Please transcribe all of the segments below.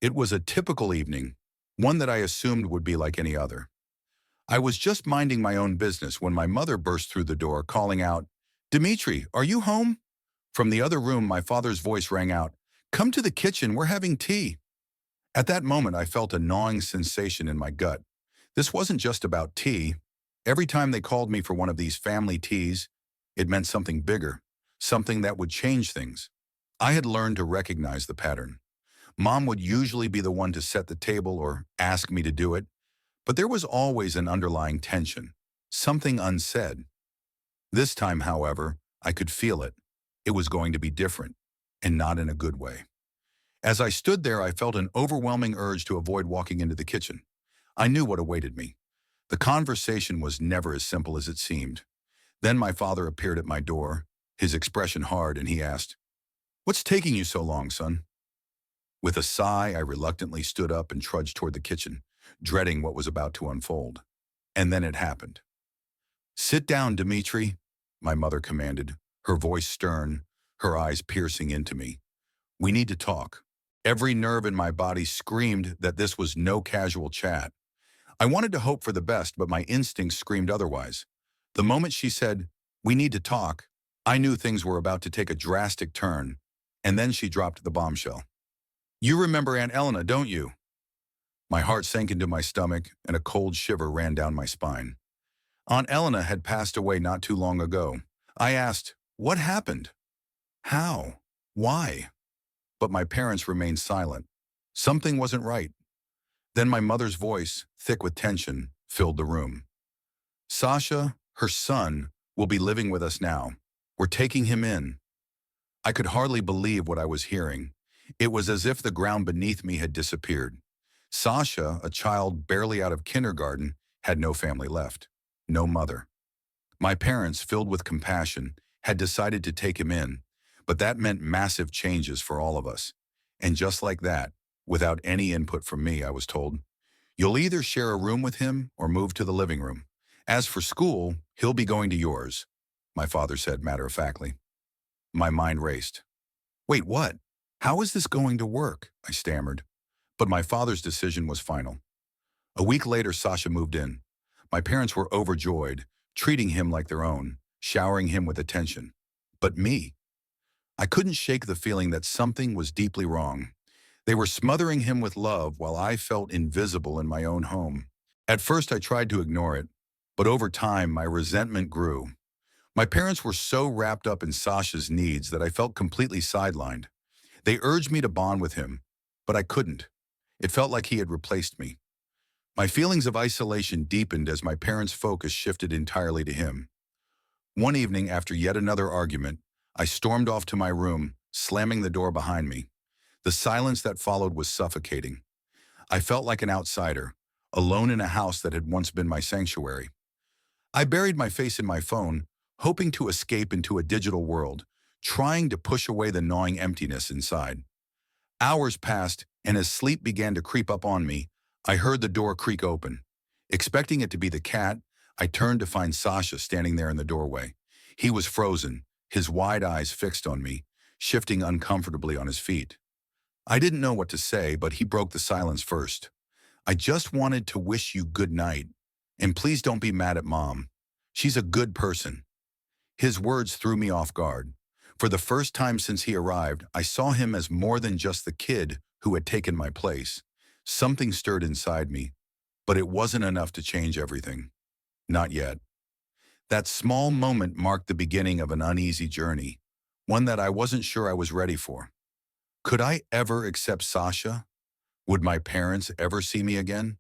It was a typical evening, one that I assumed would be like any other. I was just minding my own business when my mother burst through the door, calling out, "Dimitri, are you home?" From the other room, my father's voice rang out, "Come to the kitchen, we're having tea." At that moment, I felt a gnawing sensation in my gut. This wasn't just about tea. Every time they called me for one of these family teas, it meant something bigger, something that would change things. I had learned to recognize the pattern. Mom would usually be the one to set the table or ask me to do it, but there was always an underlying tension, something unsaid. This time, however, I could feel it. It was going to be different, and not in a good way. As I stood there, I felt an overwhelming urge to avoid walking into the kitchen. I knew what awaited me. The conversation was never as simple as it seemed. Then my father appeared at my door, his expression hard, and he asked, "What's taking you so long, son?" With a sigh, I reluctantly stood up and trudged toward the kitchen, dreading what was about to unfold. And then it happened. "Sit down, Dmitri," my mother commanded, her voice stern, her eyes piercing into me. "We need to talk." Every nerve in my body screamed that this was no casual chat. I wanted to hope for the best, but my instincts screamed otherwise. The moment she said, "We need to talk," I knew things were about to take a drastic turn, and then she dropped the bombshell. "You remember Aunt Elena, don't you?" My heart sank into my stomach, and a cold shiver ran down my spine. Aunt Elena had passed away not too long ago. I asked, "What happened? How? Why?" But my parents remained silent. Something wasn't right. Then my mother's voice, thick with tension, filled the room. "Sasha, her son, will be living with us now. We're taking him in." I could hardly believe what I was hearing. It was as if the ground beneath me had disappeared. Sasha, a child barely out of kindergarten, had no family left. No mother. My parents, filled with compassion, had decided to take him in, but that meant massive changes for all of us. And just like that, without any input from me, I was told, "You'll either share a room with him or move to the living room. As for school, he'll be going to yours," my father said matter-of-factly. My mind raced. "Wait, what? How is this going to work?" I stammered. But my father's decision was final. A week later, Sasha moved in. My parents were overjoyed, treating him like their own, showering him with attention. But me? I couldn't shake the feeling that something was deeply wrong. They were smothering him with love while I felt invisible in my own home. At first, I tried to ignore it, but over time, my resentment grew. My parents were so wrapped up in Sasha's needs that I felt completely sidelined. They urged me to bond with him, but I couldn't. It felt like he had replaced me. My feelings of isolation deepened as my parents' focus shifted entirely to him. One evening, after yet another argument, I stormed off to my room, slamming the door behind me. The silence that followed was suffocating. I felt like an outsider, alone in a house that had once been my sanctuary. I buried my face in my phone, hoping to escape into a digital world, trying to push away the gnawing emptiness inside. Hours passed, and as sleep began to creep up on me, I heard the door creak open. Expecting it to be the cat, I turned to find Sasha standing there in the doorway. He was frozen, his wide eyes fixed on me, shifting uncomfortably on his feet. I didn't know what to say, but he broke the silence first. "I just wanted to wish you good night. And please don't be mad at Mom. She's a good person." His words threw me off guard. For the first time since he arrived, I saw him as more than just the kid who had taken my place. Something stirred inside me, but it wasn't enough to change everything. Not yet. That small moment marked the beginning of an uneasy journey, one that I wasn't sure I was ready for. Could I ever accept Sasha? Would my parents ever see me again?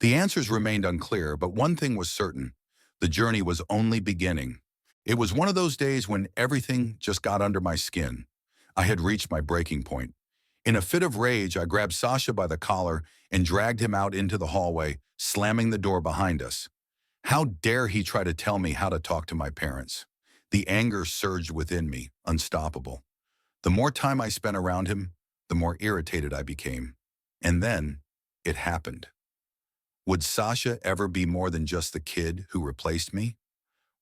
The answers remained unclear, but one thing was certain. The journey was only beginning. It was one of those days when everything just got under my skin. I had reached my breaking point. In a fit of rage, I grabbed Sasha by the collar and dragged him out into the hallway, slamming the door behind us. How dare he try to tell me how to talk to my parents? The anger surged within me, unstoppable. The more time I spent around him, the more irritated I became. And then, it happened. Would Sasha ever be more than just the kid who replaced me?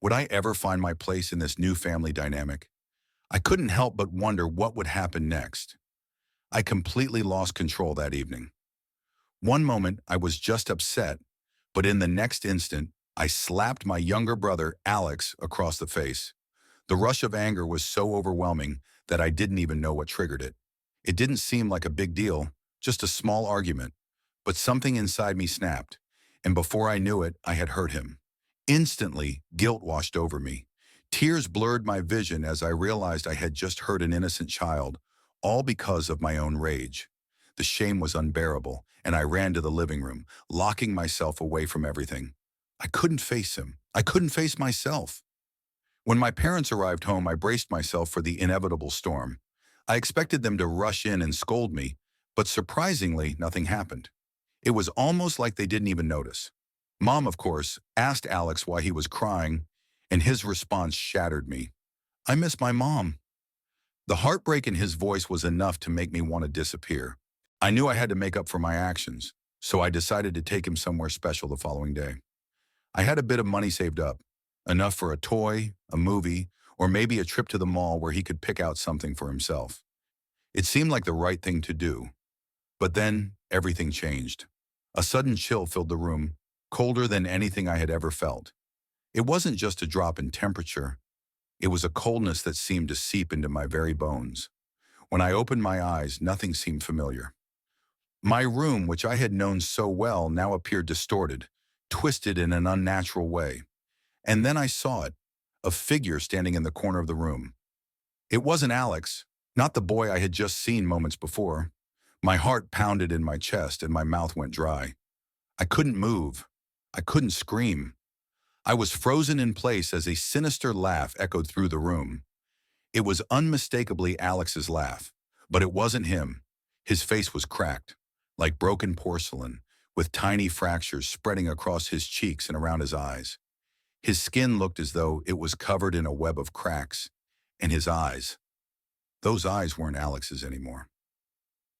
Would I ever find my place in this new family dynamic? I couldn't help but wonder what would happen next. I completely lost control that evening. One moment, I was just upset, but in the next instant, I slapped my younger brother, Alex, across the face. The rush of anger was so overwhelming that I didn't even know what triggered it. It didn't seem like a big deal, just a small argument, but something inside me snapped, and before I knew it, I had hurt him. Instantly, guilt washed over me. Tears blurred my vision as I realized I had just hurt an innocent child, all because of my own rage. The shame was unbearable, and I ran to the living room, locking myself away from everything. I couldn't face him. I couldn't face myself. When my parents arrived home, I braced myself for the inevitable storm. I expected them to rush in and scold me, but surprisingly, nothing happened. It was almost like they didn't even notice. Mom, of course, asked Alex why he was crying, and his response shattered me. I miss my mom. The heartbreak in his voice was enough to make me want to disappear. I knew I had to make up for my actions, so I decided to take him somewhere special the following day. I had a bit of money saved up, enough for a toy, a movie, or maybe a trip to the mall where he could pick out something for himself. It seemed like the right thing to do. But then, everything changed. A sudden chill filled the room, colder than anything I had ever felt. It wasn't just a drop in temperature. It was a coldness that seemed to seep into my very bones. When I opened my eyes, nothing seemed familiar. My room, which I had known so well, now appeared distorted, twisted in an unnatural way. And then I saw it, a figure standing in the corner of the room. It wasn't Alex, not the boy I had just seen moments before. My heart pounded in my chest and my mouth went dry. I couldn't move. I couldn't scream. I was frozen in place as a sinister laugh echoed through the room. It was unmistakably Alex's laugh, but it wasn't him. His face was cracked, like broken porcelain, with tiny fractures spreading across his cheeks and around his eyes. His skin looked as though it was covered in a web of cracks, and his eyes, those eyes weren't Alex's anymore.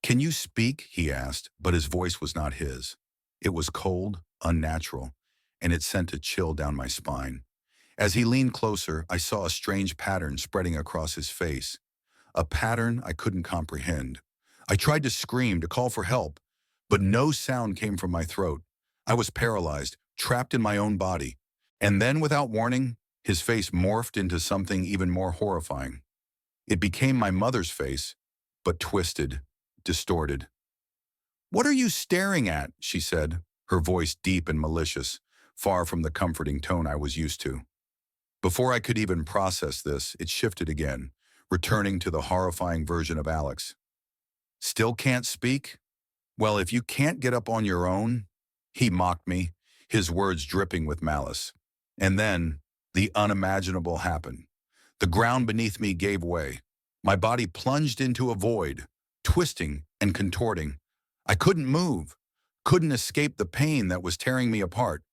Can you speak? He asked, but his voice was not his. It was cold, unnatural, and it sent a chill down my spine. As he leaned closer, I saw a strange pattern spreading across his face, a pattern I couldn't comprehend. I tried to scream, to call for help, but no sound came from my throat. I was paralyzed, trapped in my own body. And then, without warning, his face morphed into something even more horrifying. It became my mother's face, but twisted, distorted. "What are you staring at?" she said, her voice deep and malicious, far from the comforting tone I was used to. Before I could even process this, it shifted again, returning to the horrifying version of Alex. "Still can't speak? Well, if you can't get up on your own," he mocked me, his words dripping with malice. And then, the unimaginable happened. The ground beneath me gave way. My body plunged into a void, twisting and contorting. I couldn't move, couldn't escape the pain that was tearing me apart.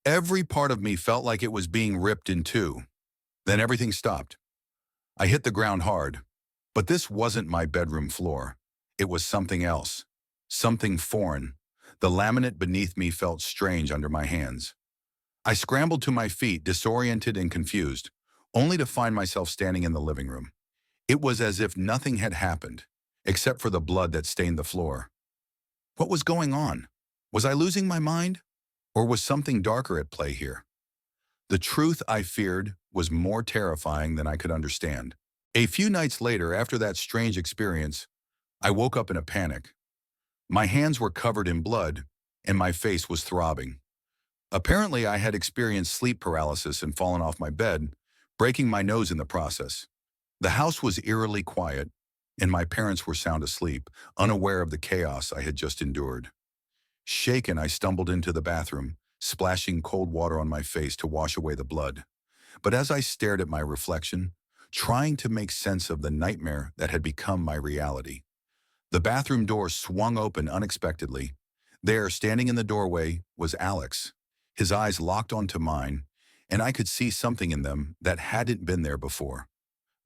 Every part of me felt like it was being ripped in two. Then everything stopped. I hit the ground hard, but this wasn't my bedroom floor. It was something else, something foreign. The laminate beneath me felt strange under my hands. I scrambled to my feet, disoriented and confused, only to find myself standing in the living room. It was as if nothing had happened, except for the blood that stained the floor. What was going on? Was I losing my mind? Or was something darker at play here? The truth, I feared, was more terrifying than I could understand. A few nights later, after that strange experience, I woke up in a panic. My hands were covered in blood, and my face was throbbing. Apparently, I had experienced sleep paralysis and fallen off my bed, breaking my nose in the process. The house was eerily quiet, and my parents were sound asleep, unaware of the chaos I had just endured. Shaken, I stumbled into the bathroom, splashing cold water on my face to wash away the blood. But as I stared at my reflection, trying to make sense of the nightmare that had become my reality, the bathroom door swung open unexpectedly. There, standing in the doorway, was Alex. His eyes locked onto mine, and I could see something in them that hadn't been there before.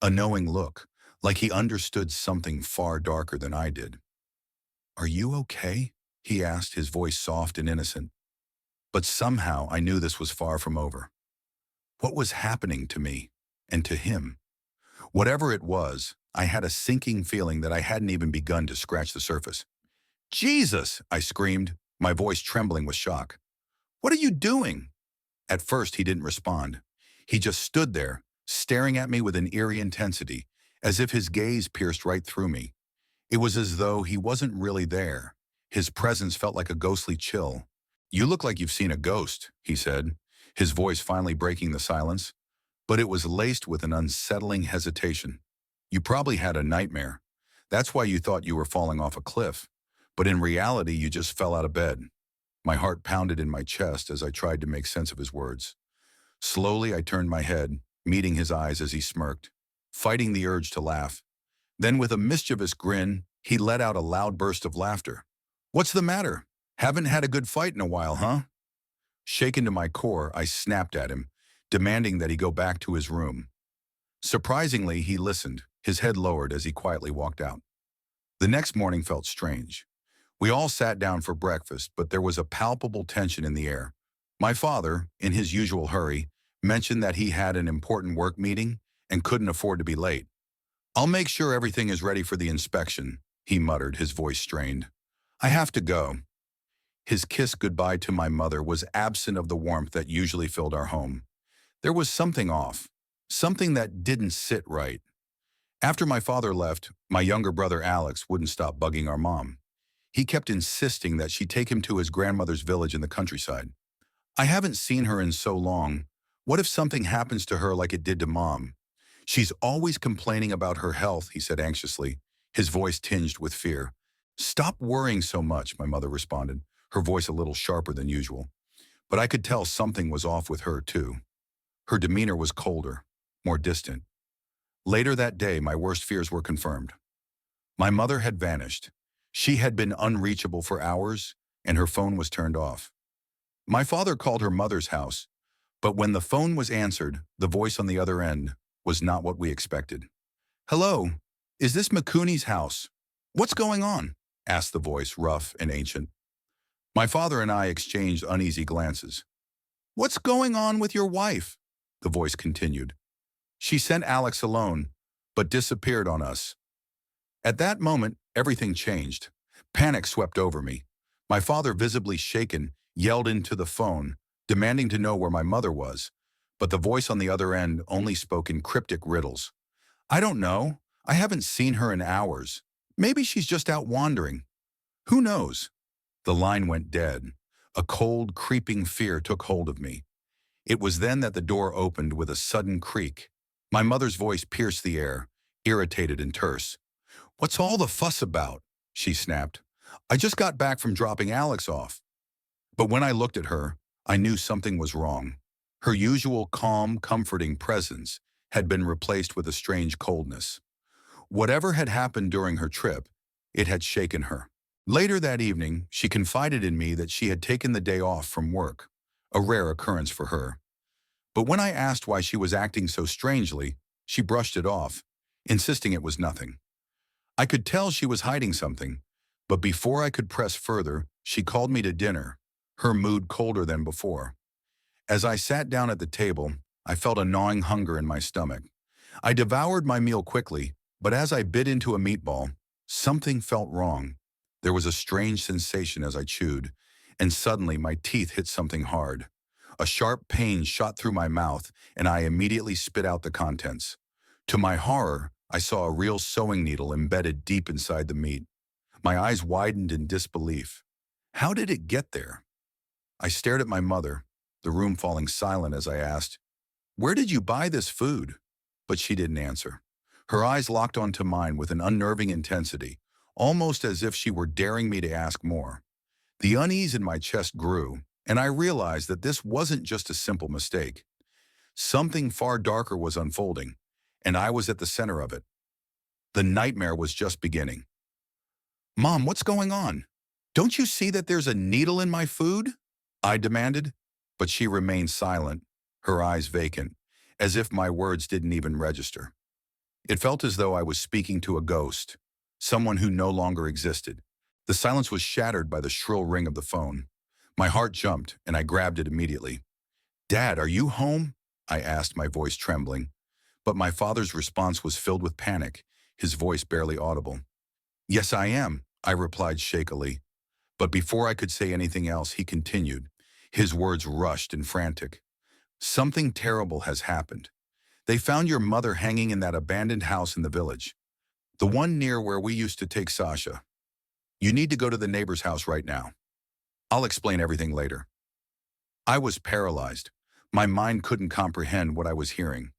A knowing look, like he understood something far darker than I did. "Are you okay?" he asked, his voice soft and innocent. But somehow I knew this was far from over. What was happening to me and to him? Whatever it was, I had a sinking feeling that I hadn't even begun to scratch the surface. Jesus, I screamed, my voice trembling with shock. What are you doing? At first, he didn't respond. He just stood there, staring at me with an eerie intensity, as if his gaze pierced right through me. It was as though he wasn't really there. His presence felt like a ghostly chill. You look like you've seen a ghost, he said, his voice finally breaking the silence. But it was laced with an unsettling hesitation. You probably had a nightmare. That's why you thought you were falling off a cliff. But in reality, you just fell out of bed. My heart pounded in my chest as I tried to make sense of his words. Slowly, I turned my head, meeting his eyes as he smirked, fighting the urge to laugh. Then with a mischievous grin, he let out a loud burst of laughter. What's the matter? Haven't had a good fight in a while, huh? Shaken to my core, I snapped at him, demanding that he go back to his room. Surprisingly, he listened, his head lowered as he quietly walked out. The next morning felt strange. We all sat down for breakfast, but there was a palpable tension in the air. My father, in his usual hurry, mentioned that he had an important work meeting and couldn't afford to be late. I'll make sure everything is ready for the inspection, he muttered, his voice strained. I have to go. His kiss goodbye to my mother was absent of the warmth that usually filled our home. There was something off, something that didn't sit right. After my father left, my younger brother Alex wouldn't stop bugging our mom. He kept insisting that she take him to his grandmother's village in the countryside. I haven't seen her in so long. What if something happens to her like it did to Mom? She's always complaining about her health, he said anxiously, his voice tinged with fear. Stop worrying so much, my mother responded, her voice a little sharper than usual. But I could tell something was off with her, too. Her demeanor was colder, more distant. Later that day, my worst fears were confirmed. My mother had vanished. She had been unreachable for hours, and her phone was turned off. My father called her mother's house, but when the phone was answered, the voice on the other end was not what we expected. Hello, is this McCooney's house? What's going on? Asked the voice, rough and ancient. My father and I exchanged uneasy glances. What's going on with your wife? The voice continued. She sent Alex alone, but disappeared on us. At that moment, everything changed. Panic swept over me. My father, visibly shaken, yelled into the phone, demanding to know where my mother was, but the voice on the other end only spoke in cryptic riddles. I don't know. I haven't seen her in hours. Maybe she's just out wandering. Who knows? The line went dead. A cold, creeping fear took hold of me. It was then that the door opened with a sudden creak. My mother's voice pierced the air, irritated and terse. What's all the fuss about? She snapped. I just got back from dropping Alex off. But when I looked at her, I knew something was wrong. Her usual calm, comforting presence had been replaced with a strange coldness. Whatever had happened during her trip, it had shaken her. Later that evening, she confided in me that she had taken the day off from work, a rare occurrence for her. But when I asked why she was acting so strangely, she brushed it off, insisting it was nothing. I could tell she was hiding something, but before I could press further, she called me to dinner, her mood colder than before. As I sat down at the table, I felt a gnawing hunger in my stomach. I devoured my meal quickly, but as I bit into a meatball, something felt wrong. There was a strange sensation as I chewed, and suddenly my teeth hit something hard. A sharp pain shot through my mouth, and I immediately spit out the contents. To my horror, I saw a real sewing needle embedded deep inside the meat. My eyes widened in disbelief. How did it get there? I stared at my mother, the room falling silent as I asked, Where did you buy this food? But she didn't answer. Her eyes locked onto mine with an unnerving intensity, almost as if she were daring me to ask more. The unease in my chest grew, and I realized that this wasn't just a simple mistake. Something far darker was unfolding, and I was at the center of it. The nightmare was just beginning. Mom, what's going on? Don't you see that there's a needle in my food? I demanded, but she remained silent, her eyes vacant, as if my words didn't even register. It felt as though I was speaking to a ghost, someone who no longer existed. The silence was shattered by the shrill ring of the phone. My heart jumped, and I grabbed it immediately. Dad, are you home? I asked, my voice trembling. But my father's response was filled with panic. his voice barely audible. "Yes, I am," I replied shakily. But before I could say anything else, he continued, his words rushed and frantic. "Something terrible has happened. They found your mother hanging in that abandoned house in the village, the one near where we used to take Sasha. You need to go to the neighbor's house right now. I'll explain everything later." I was paralyzed. My mind couldn't comprehend what I was hearing.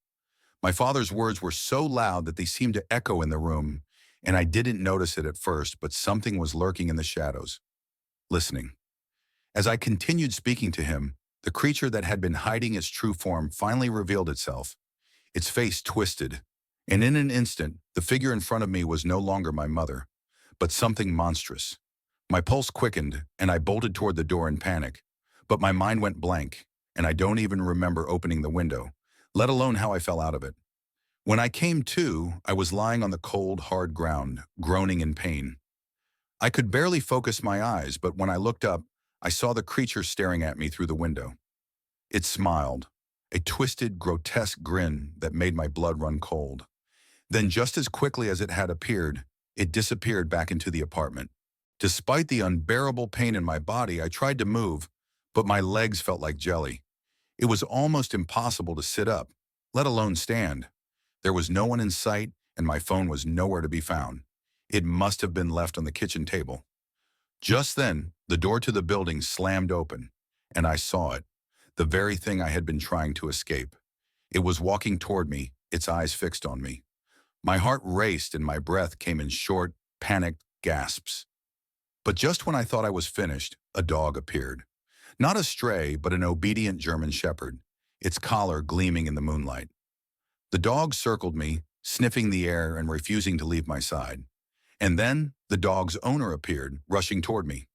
My father's words were so loud that they seemed to echo in the room, and I didn't notice it at first, but something was lurking in the shadows, listening. As I continued speaking to him, the creature that had been hiding its true form finally revealed itself, its face twisted, and in an instant, the figure in front of me was no longer my mother, but something monstrous. My pulse quickened, and I bolted toward the door in panic, but my mind went blank, and I don't even remember opening the window, let alone how I fell out of it. When I came to, I was lying on the cold, hard ground, groaning in pain. I could barely focus my eyes, but when I looked up, I saw the creature staring at me through the window. It smiled, a twisted, grotesque grin that made my blood run cold. Then just as quickly as it had appeared, it disappeared back into the apartment. Despite the unbearable pain in my body, I tried to move, but my legs felt like jelly. It was almost impossible to sit up, let alone stand. There was no one in sight, and my phone was nowhere to be found. It must have been left on the kitchen table. Just then, the door to the building slammed open, and I saw it, the very thing I had been trying to escape. It was walking toward me, its eyes fixed on me. My heart raced and my breath came in short, panicked gasps. But just when I thought I was finished, a dog appeared. Not a stray, but an obedient German shepherd, its collar gleaming in the moonlight. The dog circled me, sniffing the air and refusing to leave my side. And then the dog's owner appeared, rushing toward me.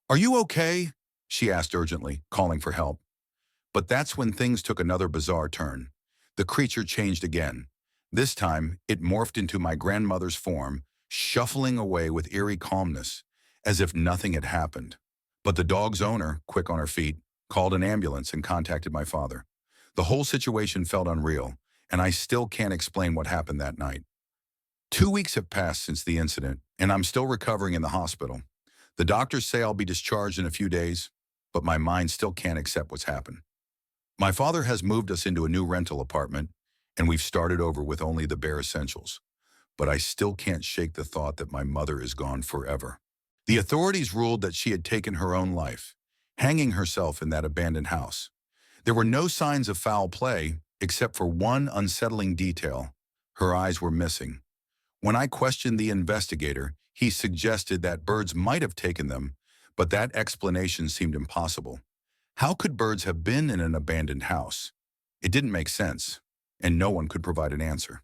"Are you okay?" she asked urgently, calling for help. But that's when things took another bizarre turn. The creature changed again. This time, it morphed into my grandmother's form, shuffling away with eerie calmness, as if nothing had happened. But the dog's owner, quick on her feet, called an ambulance and contacted my father. The whole situation felt unreal, and I still can't explain what happened that night. 2 weeks have passed since the incident, and I'm still recovering in the hospital. The doctors say I'll be discharged in a few days, but my mind still can't accept what's happened. My father has moved us into a new rental apartment, and we've started over with only the bare essentials. But I still can't shake the thought that my mother is gone forever. The authorities ruled that she had taken her own life, hanging herself in that abandoned house. There were no signs of foul play, except for one unsettling detail. Her eyes were missing. When I questioned the investigator, he suggested that birds might have taken them, but that explanation seemed impossible. How could birds have been in an abandoned house? It didn't make sense, and no one could provide an answer.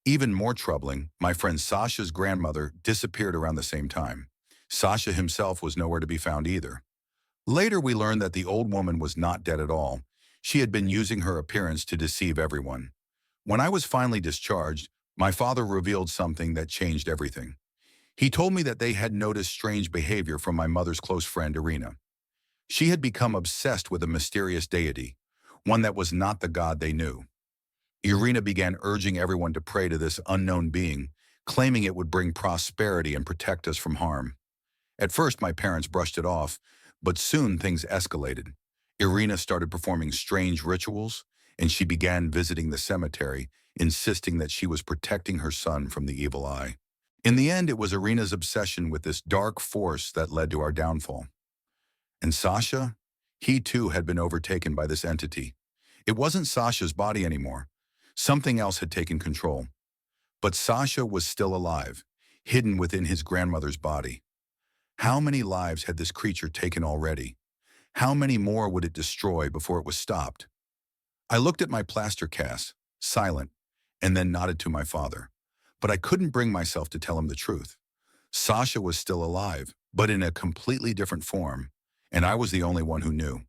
Even more troubling, my friend Sasha's grandmother disappeared around the same time. Sasha himself was nowhere to be found either. Later, we learned that the old woman was not dead at all. She had been using her appearance to deceive everyone. When I was finally discharged, my father revealed something that changed everything. He told me that they had noticed strange behavior from my mother's close friend, Irina. She had become obsessed with a mysterious deity, one that was not the god they knew. Irina began urging everyone to pray to this unknown being, claiming it would bring prosperity and protect us from harm. At first, my parents brushed it off, but soon things escalated. Irina started performing strange rituals, and she began visiting the cemetery, insisting that she was protecting her son from the evil eye. In the end, it was Irina's obsession with this dark force that led to our downfall. And Sasha? He too had been overtaken by this entity. It wasn't Sasha's body anymore. Something else had taken control. But Sasha was still alive, hidden within his grandmother's body. How many lives had this creature taken already? How many more would it destroy before it was stopped? I looked at my plaster cast, silent, and then nodded to my father. But I couldn't bring myself to tell him the truth. Sasha was still alive, but in a completely different form, and I was the only one who knew.